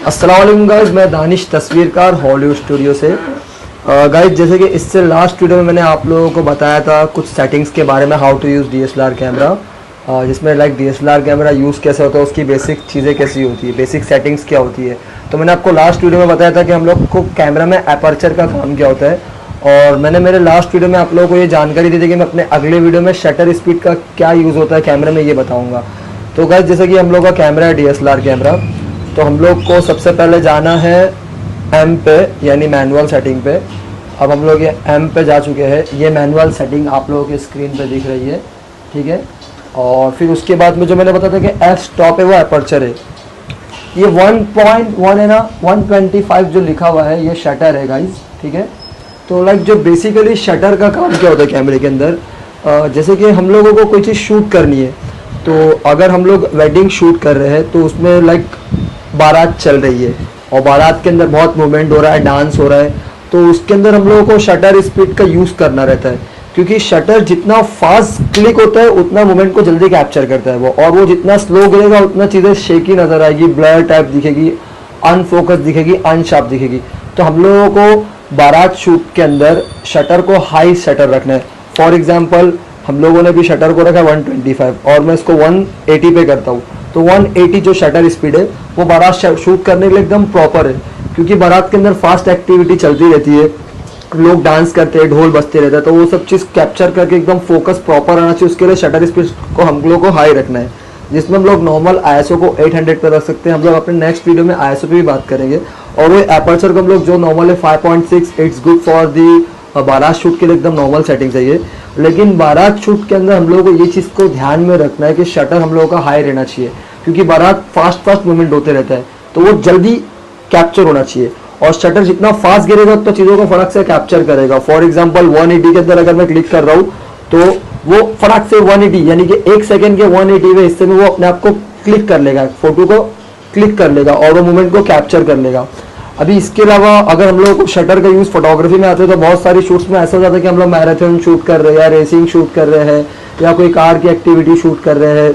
अस्सलाम वालेकुम गाइस, मैं दानिश तस्वीरकार हॉलीवुड स्टूडियो से। गाइस जैसे कि इससे लास्ट वीडियो में मैंने आप लोगों को बताया था कुछ सेटिंग्स के बारे में, how to use DSLR camera, जिसमें लाइक DSLR कैमरा यूज़ कैसे होता है, उसकी बेसिक चीज़ें कैसी होती है, बेसिक सेटिंग्स क्या होती है। तो मैंने आपको लास्ट वीडियो में बताया था कि हम लोग को कैमरा में अपर्चर का काम क्या होता है, और मैंने मेरे लास्ट वीडियो में आप लोगों को ये जानकारी दी थी कि मैं अपने अगले वीडियो में शटर स्पीड का क्या यूज़ होता है कैमरे में, ये बताऊँगा। तो गाइस जैसे कि हम लोग का कैमरा है DSLR कैमरा, तो हम लोग को सबसे पहले जाना है एम पे, यानी मैनुअल सेटिंग पे। अब हम लोग ये एम पे जा चुके हैं। ये मैनुअल सेटिंग आप लोगों की स्क्रीन पे दिख रही है, ठीक है। और फिर उसके बाद में जो मैंने बताया था कि एफ स्टॉप है वो अपर्चर है। ये 1.1 है ना, 125 जो लिखा हुआ है ये शटर है गाइस, ठीक है। तो लाइक जो बेसिकली शटर का काम क्या होता है कैमरे के अंदर, जैसे कि हम लोगों को कोई चीज़ शूट करनी है, तो अगर हम लोग वेडिंग शूट कर रहे हैं तो उसमें लाइक बारात चल रही है और बारात के अंदर बहुत मूवमेंट हो रहा है, डांस हो रहा है, तो उसके अंदर हम लोगों को शटर स्पीड का यूज़ करना रहता है, क्योंकि शटर जितना फास्ट क्लिक होता है उतना मूवमेंट को जल्दी कैप्चर करता है वो, और वो जितना स्लो गिरेगा उतना चीज़ें शेकी नज़र आएगी, ब्लर टाइप दिखेगी, अनफोकस दिखेगी, अनशार्प दिखेगी। तो हम लोगों को बारात शूट के अंदर शटर को हाई शटर रखना है। फॉर एग्जाम्पल हम लोगों ने भी शटर को रखा 125 और मैं इसको 180 पे करता हूँ, तो 180 जो शटर स्पीड है वो बारात शूट करने के लिए एकदम प्रॉपर है, क्योंकि बारात के अंदर फास्ट एक्टिविटी चलती रहती है, लोग डांस करते हैं, ढोल बजते रहते हैं, तो वो सब चीज़ कैप्चर करके एकदम फोकस प्रॉपर आना चाहिए। उसके लिए शटर स्पीड को हम लोग को हाई रखना है, जिसमें हम लोग नॉर्मल ISO को 800 पर रख सकते हैं। हम लोग अपने नेक्स्ट वीडियो में ISO पे भी बात करेंगे। और वो एपर्चर को हम लोग जो नॉर्मल है 5.6, इट्स गुड फॉर दी बारात शूट के लिए एकदम नॉर्मल सेटिंग चाहिए। लेकिन बारात शूट के अंदर हम लोगों को ये चीज़ को ध्यान में रखना है कि शटर हम लोगों का हाई रहना चाहिए, क्योंकि बारात फास्ट मूवमेंट होते रहता है, तो वो जल्दी कैप्चर होना चाहिए। और शटर जितना फास्ट गिरेगा तो चीज़ों को फटाक से कैप्चर करेगा। फॉर एग्जांपल 180 के अंदर अगर मैं क्लिक कर रहा हूँ तो वो फटाक से 180 यानी कि 1 सेकंड के 180वें हिस्से में वो अपने आप को क्लिक कर लेगा, फोटो को क्लिक कर लेगा और वो मूवमेंट को कैप्चर कर लेगा। अभी इसके अलावा अगर हम लोग को शटर का यूज़ फोटोग्राफी में आते हैं तो बहुत सारी शूट्स में ऐसा हो जाता है कि हम लोग मैराथन शूट कर रहे हैं या रेसिंग शूट कर रहे हैं या कोई कार की एक्टिविटी शूट कर रहे हैं,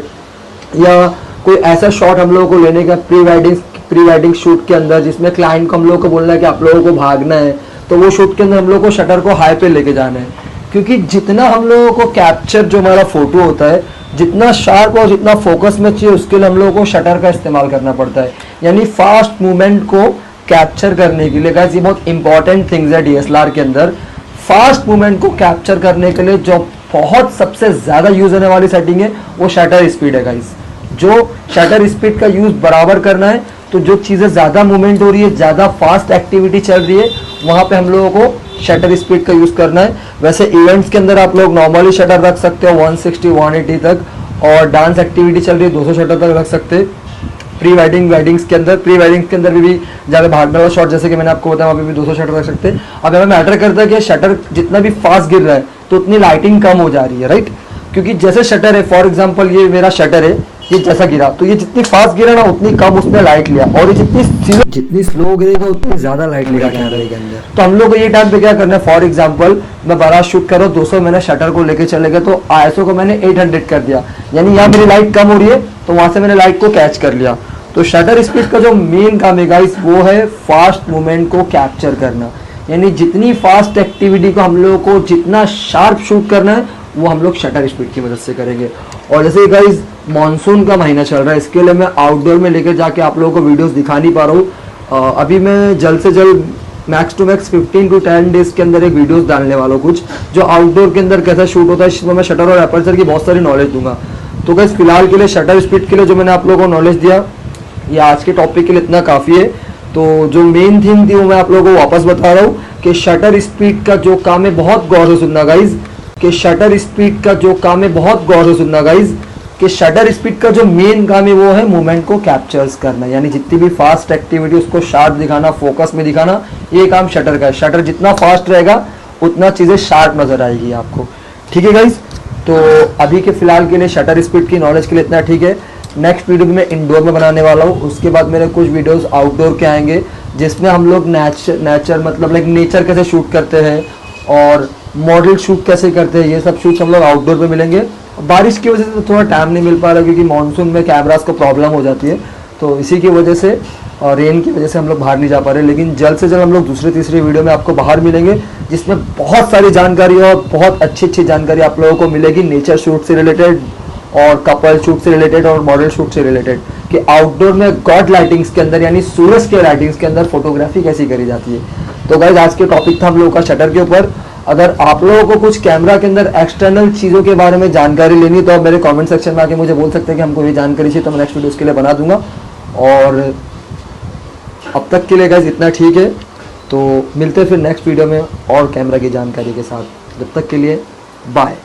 या कोई ऐसा शॉट हम लोगों को लेने का प्री वेडिंग शूट के अंदर जिसमें क्लाइंट को हम लोग को बोलना है कि आप लोगों को भागना है, तो वो शूट के अंदर हम लोग को शटर को हाई पे लेके जाना है, क्योंकि जितना हम लोगों को कैप्चर जो हमारा फोटो होता है जितना शार्प और जितना फोकस में चाहिए उसके लिए हम लोगों को शटर का इस्तेमाल करना पड़ता है। यानी फास्ट मूवमेंट को कैप्चर करने के लिए गाइस ये बहुत इंपॉर्टेंट थिंग्स है DSLR के अंदर। फास्ट मूवमेंट को कैप्चर करने के लिए जो बहुत सबसे ज़्यादा यूज़ होने वाली सेटिंग है वो शटर स्पीड है गाइस। जो शटर स्पीड का यूज़ बराबर करना है, तो जो चीज़ें ज़्यादा मूवमेंट हो रही है, ज़्यादा फास्ट एक्टिविटी चल रही है, वहाँ पे हम लोगों को शटर स्पीड का यूज़ करना है। वैसे इवेंट्स के अंदर आप लोग नॉर्मली शटर रख सकते हो 160 180 तक, और डांस एक्टिविटी चल रही है 200 शटर तक रख सकते हैं। प्री वेडिंग्स के अंदर भी ज़्यादा भागने वाला शॉट जैसे कि मैंने आपको बताया वहाँ पे भी 200 शटर रख सकते हैं। अब हमें मैटर करता है कि शटर जितना भी फास्ट गिर रहा है तो उतनी लाइटिंग कम हो जा रही है, राइट। क्योंकि जैसे शटर है, फॉर एग्जांपल ये मेरा शटर है, ये जैसा गिरा तो ये जितनी फास्ट गिरा ना उतनी कम उसने लाइट लिया, और ये जितनी स्लो गिरेगा उतनी ज़्यादा लाइट लेगा कैमरे के अंदर। तो हम लोग को ये टाइम पे क्या करना है, फॉर एग्जांपल मैं बारात शूट कर रहा हूँ 200, मैंने शटर को लेके चले गए तो ISO को मैंने 800 कर दिया, यानी यहाँ मेरी लाइट कम हो रही है तो वहाँ से मैंने लाइट को कैच कर लिया। तो शटर स्पीड का जो मेन काम है गाइस वो है फास्ट मूवमेंट को कैप्चर करना, यानी जितनी फास्ट एक्टिविटी को हम लोगों को जितना शार्प शूट करना है वो हम लोग शटर स्पीड की मदद से करेंगे। और जैसे गाइस मॉनसून का महीना चल रहा है, इसके लिए मैं आउटडोर में लेकर जाके आप लोगों को वीडियोस दिखा नहीं पा रहा हूँ। अभी मैं जल्द से जल्द max to max 15 to 10 days के अंदर एक वीडियोस डालने वाला हूँ, कुछ जो आउटडोर के अंदर कैसा शूट होता है, इसमें मैं शटर और अपर्चर की बहुत सारी नॉलेज दूंगा। तो गाइस फिलहाल के लिए शटर स्पीड के लिए जो मैंने आप लोगों को नॉलेज दिया ये आज के टॉपिक के लिए इतना काफ़ी है। तो जो मेन थिंग थी वो मैं आप लोगों को वापस बता रहा हूँ कि शटर स्पीड का जो काम है बहुत गौर से सुनना गाइज, कि शटर स्पीड का जो काम है बहुत गौर से सुनना गाइज, कि शटर स्पीड का जो मेन काम है वो है मूवमेंट को कैप्चर्स करना, यानी जितनी भी फास्ट एक्टिविटी उसको शार्प दिखाना, फोकस में दिखाना, ये काम शटर का है। शटर जितना फास्ट रहेगा उतना चीज़ें शार्प नजर आएगी आपको, ठीक है गाइज। तो अभी के फिलहाल के लिए शटर स्पीड की नॉलेज के लिए इतना ठीक है। नेक्स्ट वीडियो में इंडोर में बनाने वाला हूँ, उसके बाद मेरे कुछ वीडियोस आउटडोर के आएंगे जिसमें हम लोग नेचर मतलब लाइक नेचर कैसे शूट करते हैं और मॉडल शूट कैसे करते हैं, ये सब शूट्स हम लोग आउटडोर पे मिलेंगे। बारिश की वजह से तो थोड़ा टाइम नहीं मिल पा रहा क्योंकि मानसून में कैमरास को प्रॉब्लम हो जाती है, तो इसी की वजह से रेन की वजह से हम लोग बाहर नहीं जा पा रहे, लेकिन जल्द से जल्द हम लोग दूसरे तीसरे वीडियो में आपको बाहर मिलेंगे, जिसमें बहुत सारी जानकारी और बहुत अच्छी जानकारी आप लोगों को मिलेगी नेचर शूट से रिलेटेड और कपल शूट से रिलेटेड और मॉडल शूट से रिलेटेड, कि आउटडोर में गॉड लाइटिंग्स के अंदर यानी सूरज के लाइटिंग्स के अंदर फोटोग्राफी कैसी करी जाती है। तो गाइज आज के टॉपिक था हम लोगों का शटर के ऊपर। अगर आप लोगों को कुछ कैमरा के अंदर एक्सटर्नल चीज़ों के बारे में जानकारी लेनी तो आप मेरे कमेंट सेक्शन में आके मुझे बोल सकते हैं कि हमको ये जानकारी चाहिए, तो मैं नेक्स्ट वीडियो उसके लिए बना दूंगा। और अब तक के लिए गाइज इतना ठीक है, तो मिलते हैं फिर नेक्स्ट वीडियो में और कैमरा की जानकारी के साथ। जब तक के लिए बाय।